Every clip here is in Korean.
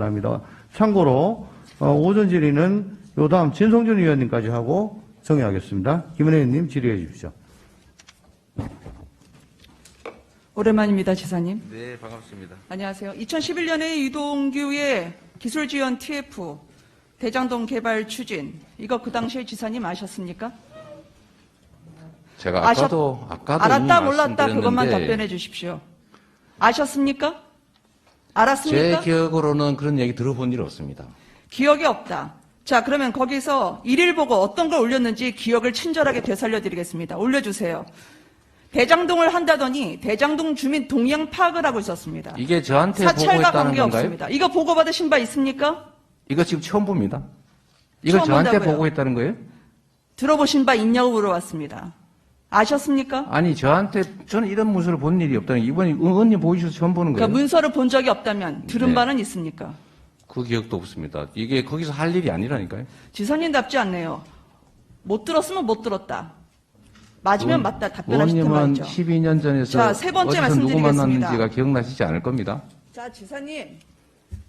바랍니다. 참고로 오전 질의는 요 다음 진성준 의원님까지 하고 정리하겠습니다. 김은혜 의원님 질의해 주십시오. 오랜만입니다, 지사님. 네, 반갑습니다. 안녕하세요. 2011년에 유동규의 기술지원 TF 대장동 개발 추진, 이거 그 당시에 지사님 아셨습니까? 제가 아까도 알았다 몰랐다 그것만 말씀드렸는데 답변해 주십시오. 아셨습니까? 알았습니까? 제 기억으로는 그런 얘기 들어본 일 없습니다. 기억이 없다. 자, 그러면 거기서 일일 보고 어떤 걸 올렸는지 기억을 친절하게 되살려 드리겠습니다. 올려주세요. 대장동을 한다더니 대장동 주민 동향 파악을 하고 있었습니다. 이게 저한테 사찰과 보고했다는 관계없습니다. 건가요? 이거 보고받으신 바 있습니까? 이거 지금 처음 봅니다. 이걸 처음 저한테 본다고요? 보고했다는 거예요? 들어보신 바 있냐고 물어봤습니다. 아셨습니까? 아니, 저는 이런 문서를 본 일이 없다는 게 이번에 의원님 보이셔서 처음 보는 거예요. 그러니까 문서를 본 적이 없다면 들은 네. 바는 있습니까? 그 기억도 없습니다. 이게 거기서 할 일이 아니라니까요. 지사님답지 않네요. 못 들었으면 못 들었다. 맞으면 맞다. 답변하실 때 의원님은 말이죠. 12년 전에서 자, 세 번째 어디서 누구 말씀드리겠습니다. 만났는지가 기억나시지 않을 겁니다. 자,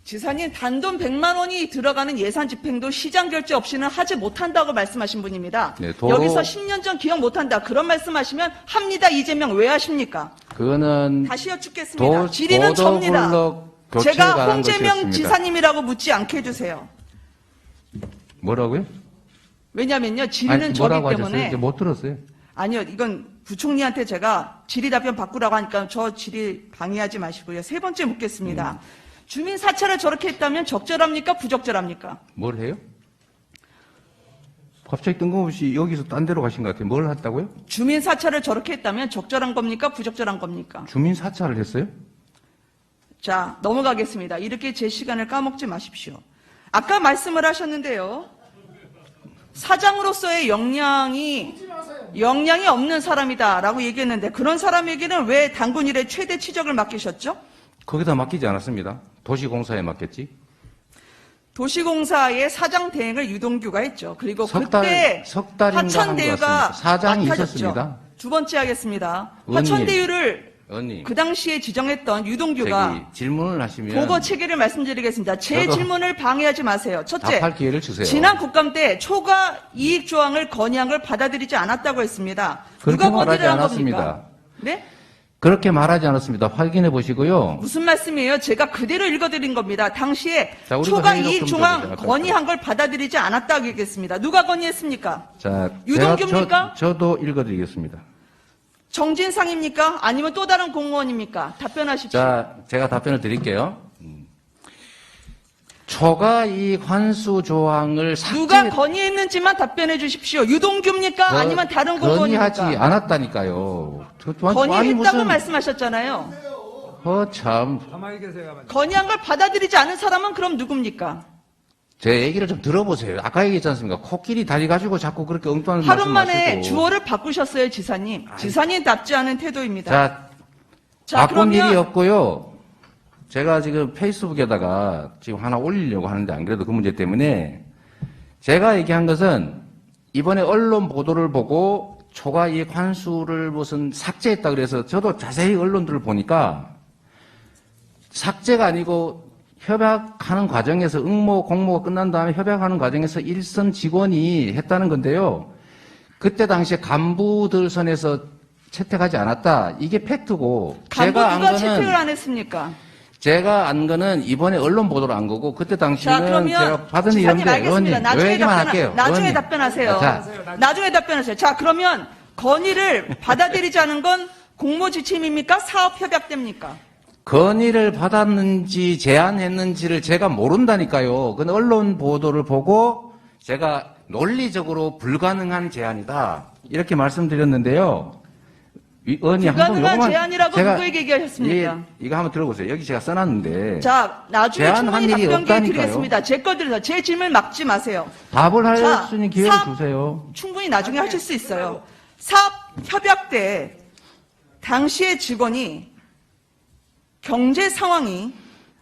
지사님 단돈 100만 원이 들어가는 예산 집행도 시장 결제 없이는 하지 못한다고 말씀하신 분입니다. 네, 여기서 10년 전 기억 못한다. 그런 말씀하시면 합니다. 이재명 왜 하십니까? 그거는 다시 여쭙겠습니다. 질의는 접니다. 보도블록 교체에 제가 관한 홍재명 것이었습니다. 지사님이라고 묻지 않게 해주세요. 뭐라고요? 왜냐면요, 질의는 저기 뭐라고 하셨어요? 때문에. 이제 못 들었어요. 아니요, 이건 부총리한테 제가 질의 답변 바꾸라고 하니까 저 질의 방해하지 마시고요. 세 번째 묻겠습니다. 주민 사찰을 저렇게 했다면 적절합니까? 부적절합니까? 뭘 해요? 갑자기 뜬금없이 여기서 딴 데로 가신 것 같아요. 뭘 했다고요? 주민 사찰을 저렇게 했다면 적절한 겁니까? 부적절한 겁니까? 주민 사찰을 했어요? 자, 넘어가겠습니다. 이렇게 제 시간을 까먹지 마십시오. 아까 말씀을 하셨는데요. 사장으로서의 역량이 없는 사람이다라고 얘기했는데 그런 사람에게는 왜 당군 일의 최대 치적을 맡기셨죠? 거기다 맡기지 않았습니다. 도시공사에 맡겼지. 도시공사의 사장 대행을 유동규가 했죠. 그리고 석 달- 그때 석 달인가 한것 화천대유가 같습니다. 사장이 맡아졌죠. 있었습니다. 두 번째 하겠습니다. 의원님. 화천대유를 의원님, 그 당시에 지정했던 유동규가 저기 질문을 하시면 보고 체계를 말씀드리겠습니다. 제 저도 질문을 방해하지 마세요. 첫째, 답할 기회를 주세요. 지난 국감 때 초과 이익 조항을 건의한 걸 받아들이지 않았다고 했습니다. 그렇게 누가 말하지 건의를 한 않았습니다. 겁니까? 네? 그렇게 말하지 않았습니다. 확인해 보시고요. 무슨 말씀이에요? 제가 그대로 읽어드린 겁니다. 당시에 자, 우리가 초과 회의록 이익 좀 조항 들어보자. 건의한 걸 받아들이지 않았다고 얘기했습니다. 누가 건의했습니까? 자, 유동규입니까? 저도 읽어드리겠습니다. 정진상입니까? 아니면 또 다른 공무원입니까? 답변하십시오. 자, 제가 답변을 드릴게요. 초과 이익 환수 조항을 누가 건의했는지만 답변해 주십시오. 유동규입니까? 아니면 다른 건의하지 공무원입니까? 않았다니까요. 건의했다고 말씀하셨잖아요. 참. 건의한 걸 받아들이지 않은 사람은 그럼 누굽니까? 제 얘기를 좀 들어보세요. 아까 얘기했지 않습니까? 코끼리 다리 가지고 자꾸 그렇게 엉뚱한 하루 말씀 만에 하시고. 주어를 바꾸셨어요, 지사님. 지사님답지 않은 태도입니다. 자, 바꾼 그러면 일이 없고요. 제가 지금 페이스북에다가 지금 하나 올리려고 하는데 안 그래도 그 문제 때문에 제가 얘기한 것은 이번에 언론 보도를 보고 초과 이익 환수를 무슨 삭제했다 그래서 저도 자세히 언론들을 보니까 삭제가 아니고 협약하는 과정에서 응모 공모가 끝난 다음에 협약하는 과정에서 일선 직원이 했다는 건데요. 그때 당시에 간부들 선에서 채택하지 않았다. 이게 팩트고 간부 누가 채택을 안 했습니까? 제가 안 거는 이번에 언론 보도를 안 거고 그때 자, 당시는 그러면 제가 받은 지사님 일인데 알겠습니다. 의원님 요 얘기만 할게요. 나중에 의원님. 답변하세요. 자, 나중에 답변하세요. 자, 그러면 건의를 받아들이지 않은 건 공모 지침입니까? 사업 협약 때입니까? 건의를 받았는지 제안했는지를 제가 모른다니까요. 그건 언론 보도를 보고 제가 논리적으로 불가능한 제안이다 이렇게 말씀드렸는데요. 의원님 한번 불가능한 요거만 제안이라고 제가 누구에게 얘기하셨습니까? 이거 한번 들어보세요. 여기 제가 써놨는데 자, 나중에 제안한 충분히 일이 답변 기회 없다니까요. 드리겠습니다. 제 거 들어서 제 질문 막지 마세요. 답을 할 자, 수 있는 기회를 사업- 주세요. 충분히 나중에 하실 수 있어요. 사업 협약 때 당시의 직원이 경제 상황이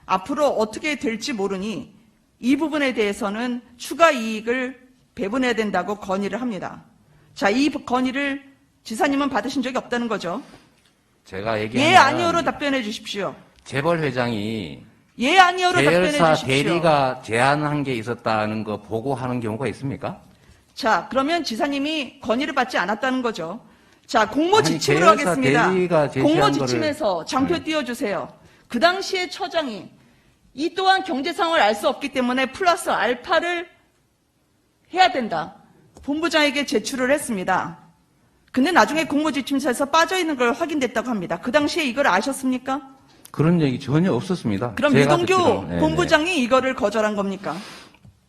앞으로 어떻게 될지 모르니 이 부분에 대해서는 추가 이익을 배분해야 된다고 건의를 합니다. 자, 이 건의를 지사님은 받으신 적이 없다는 거죠. 제가 얘기한 예, 아니오로 답변해 주십시오. 재벌 회장이 예, 아니요로 답변해 계열사 주십시오. 대리가 제안한 게 있었다는 거 보고하는 경우가 있습니까? 자, 그러면 지사님이 건의를 받지 않았다는 거죠. 자, 공모 아니, 지침으로 계열사 하겠습니다. 대리가 제시한 공모 거를- 지침에서 장표 네. 띄워주세요. 그 당시에 처장이 이 또한 경제 상황을 알 수 없기 때문에 플러스 알파를 해야 된다. 본부장에게 제출을 했습니다. 근데 나중에 공모 지침서에서 빠져 있는 걸 확인됐다고 합니다. 그 당시에 이걸 아셨습니까? 그런 얘기 전혀 없었습니다. 그럼 제가 유동규 듣기로는. 네네. 본부장이 이거를 거절한 겁니까?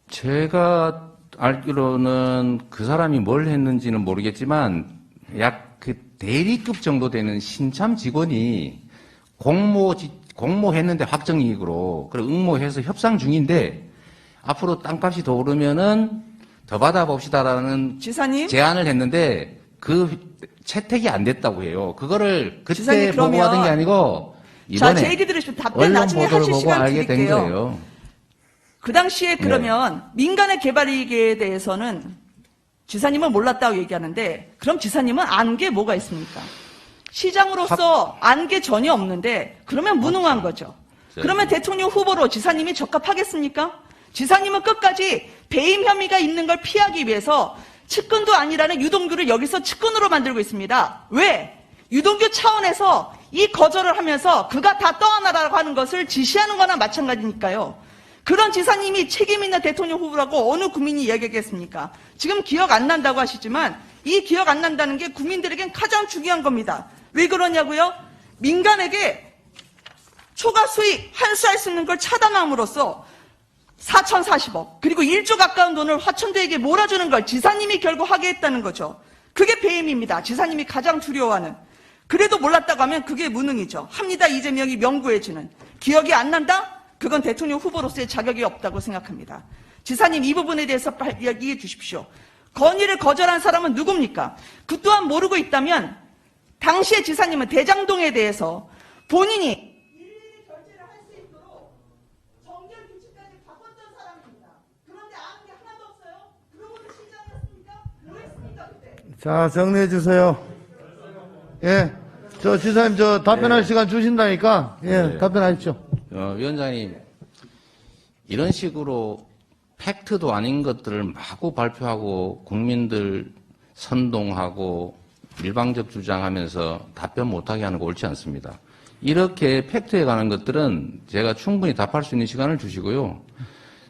제가 알기로는 그 사람이 뭘 했는지는 모르겠지만 약 그 대리급 정도 되는 신참 직원이 공모했는데 확정이익으로 그리고 응모해서 협상 중인데 앞으로 땅값이 더 오르면은 더 받아봅시다라는 지사님? 제안을 했는데 그 채택이 안 됐다고 해요. 그거를 그때 지사님, 그러면- 보고받은 게 아니고 자, 이번에 제 얘기 들으시면 답변 언론 나중에 보도를 하실 보고 시간 알게 된 드릴게요. 거예요. 그 당시에 네. 그러면 민간의 개발 이익에 대해서는 지사님은 몰랐다고 얘기하는데 그럼 지사님은 안 게 뭐가 있습니까? 시장으로서 안 게 전혀 없는데 그러면 무능한 거죠. 네. 그러면 대통령 후보로 지사님이 적합하겠습니까? 지사님은 끝까지 배임 혐의가 있는 걸 피하기 위해서 측근도 아니라는 유동규를 여기서 측근으로 만들고 있습니다. 왜? 유동규 차원에서 이 거절을 하면서 그가 다 떠안아라고 하는 것을 지시하는 거나 마찬가지니까요. 그런 지사님이 책임 있는 대통령 후보라고 어느 국민이 이야기하겠습니까? 지금 기억 안 난다고 하시지만 이 기억 안 난다는 게 국민들에겐 가장 중요한 겁니다. 왜 그러냐고요? 민간에게 초과 수익 환수할 수 있는 걸 차단함으로써 4,040억 그리고 1조 가까운 돈을 화천대에게 몰아주는 걸 지사님이 결국 하게 했다는 거죠. 그게 배임입니다. 지사님이 가장 두려워하는. 그래도 몰랐다고 하면 그게 무능이죠. 합니다. 이재명이 명구해지는. 기억이 안 난다? 그건 대통령 후보로서의 자격이 없다고 생각합니다. 지사님 이 부분에 대해서 이야기해 주십시오. 건의를 거절한 사람은 누굽니까? 그 또한 모르고 있다면 당시의 지사님은 대장동에 대해서 본인이 일일이 결제를 할 수 있도록 정결 규칙까지 바꿨던 사람입니다. 그런데 아는 게 하나도 없어요? 그러고도 시장이었습니까? 뭐 했습니까 그때? 자, 정리해 주세요. 예. 저 지사님 저 답변할 시간 주신다니까. 예, 네. 답변하십시오. 위원장님, 이런 식으로 팩트도 아닌 것들을 마구 발표하고 국민들 선동하고 일방적 주장하면서 답변 못하게 하는 거 옳지 않습니다. 이렇게 팩트에 관한 것들은 제가 충분히 답할 수 있는 시간을 주시고요.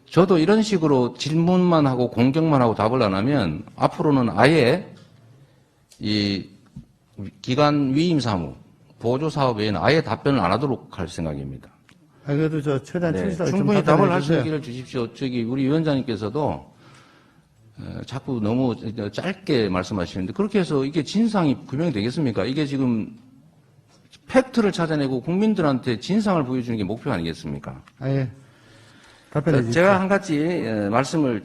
저도 이런 식으로 질문만 하고 공격만 하고 답을 안 하면 앞으로는 아예 이 기관 위임 사무, 보조 사업 외에는 아예 답변을 안 하도록 할 생각입니다. 아, 그래도 저 최대한 네, 충실하게 좀 충분히 답을 할 수 답변해 있기를 주십시오. 저기 우리 위원장님께서도 자꾸 너무 짧게 말씀하시는데 그렇게 해서 이게 진상이 규명이 되겠습니까? 이게 지금 팩트를 찾아내고 국민들한테 진상을 보여주는 게 목표 아니겠습니까? 아, 예. 답변해 주십시오. 제가 한 가지 말씀을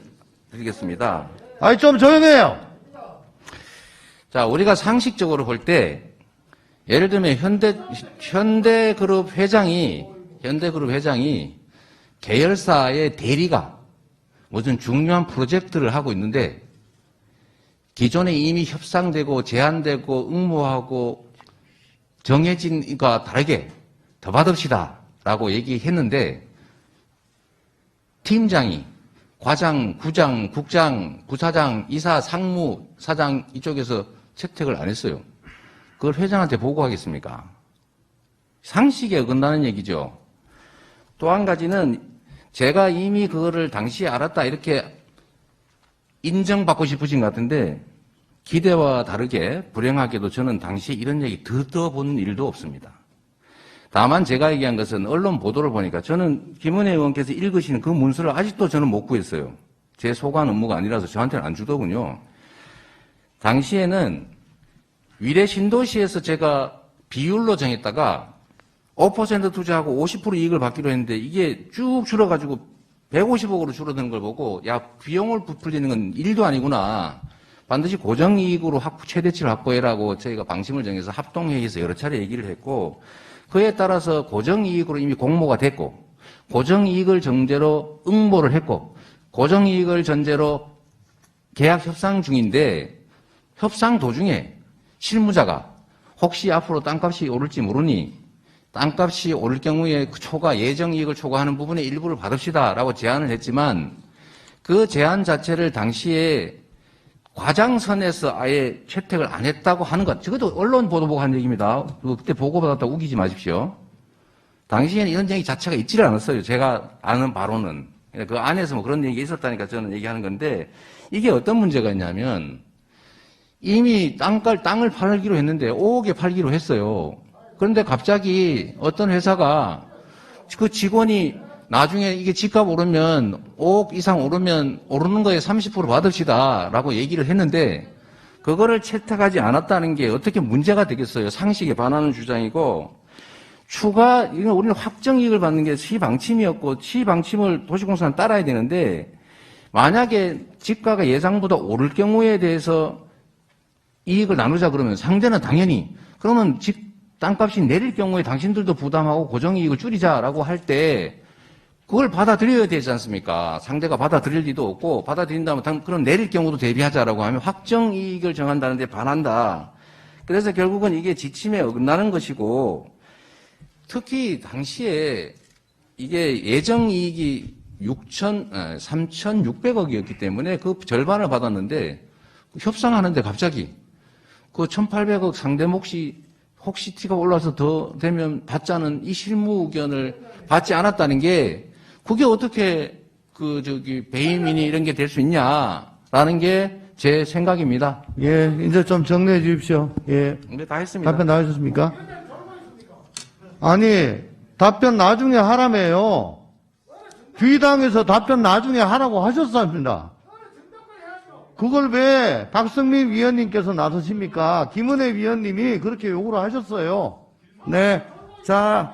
드리겠습니다. 아이, 좀 조용해요. 자, 우리가 상식적으로 볼 때 예를 들면 현대그룹 회장이 계열사의 대리가 무슨 중요한 프로젝트를 하고 있는데 기존에 이미 협상되고 제안되고 응모하고 정해진 것과 다르게 더 받읍시다 라고 얘기했는데 팀장이 과장, 부장, 국장, 부사장, 이사, 상무, 사장 이쪽에서 채택을 안 했어요. 그걸 회장한테 보고하겠습니까? 상식에 어긋나는 얘기죠. 또 한 가지는 제가 이미 그거를 당시에 알았다 이렇게 인정받고 싶으신 것 같은데 기대와 다르게 불행하게도 저는 당시에 이런 얘기 듣어본 일도 없습니다. 다만 제가 얘기한 것은 언론 보도를 보니까 저는 김은혜 의원께서 읽으시는 그 문서를 아직도 저는 못 구했어요. 제 소관 업무가 아니라서 저한테는 안 주더군요. 당시에는 위례 신도시에서 제가 비율로 정했다가 5% 투자하고 50% 이익을 받기로 했는데 이게 쭉 줄어가지고 150억으로 줄어드는 걸 보고 야 비용을 부풀리는 건 일도 아니구나. 반드시 고정이익으로 최대치를 확보해라고 저희가 방침을 정해서 합동회의에서 여러 차례 얘기를 했고 그에 따라서 고정이익으로 이미 공모가 됐고 고정이익을 전제로 응모를 했고 고정이익을 전제로 계약 협상 중인데 협상 도중에 실무자가 혹시 앞으로 땅값이 오를지 모르니 땅값이 오를 경우에 그 예정이익을 초과하는 부분의 일부를 받읍시다라고 제안을 했지만 그 제안 자체를 당시에 과장선에서 아예 채택을 안 했다고 하는 것. 저것도 언론 보도 보고 한 얘기입니다. 그때 보고받았다고 우기지 마십시오. 당시에는 이런 얘기 자체가 있지를 않았어요. 제가 아는 바로는. 그 안에서 뭐 그런 얘기가 있었다니까 저는 얘기하는 건데 이게 어떤 문제가 있냐면 이미 땅을 팔기로 했는데 5억에 팔기로 했어요. 그런데 갑자기 어떤 회사가 그 직원이 나중에 이게 집값 오르면 5억 이상 오르는 거에 30% 받읍시다라고 얘기를 했는데 그거를 채택하지 않았다는 게 어떻게 문제가 되겠어요. 상식에 반하는 주장이고 이건 우리는 확정이익을 받는 게 시방침이었고 시방침을 도시공사는 따라야 되는데 만약에 집가가 예상보다 오를 경우에 대해서 이익을 나누자 그러면 상대는 당연히 그러면 땅값이 내릴 경우에 당신들도 부담하고 고정이익을 줄이자라고 할 때 그걸 받아들여야 되지 않습니까? 상대가 받아들일 리도 없고 받아들인다면 그럼 내릴 경우도 대비하자라고 하면 확정이익을 정한다는데 반한다. 그래서 결국은 이게 지침에 어긋나는 것이고 특히 당시에 이게 예정이익이 3,600억이었기 때문에 그 절반을 받았는데 협상하는데 갑자기 그 1,800억 상대 몫이 혹시 티가 올라서 더 되면 받자는 이 실무 의견을 받지 않았다는 게 그게 어떻게 배임이니 이런 게 될 수 있냐라는 게 제 생각입니다. 예, 이제 좀 정리해 주십시오. 예. 네, 다 했습니다. 답변 나오셨습니까? 아니, 답변 나중에 하라며요. 주의당에서 답변 나중에 하라고 하셨습니다. 그걸 왜 박성민 위원님께서 나서십니까? 김은혜 위원님이 그렇게 요구를 하셨어요. 네. 자.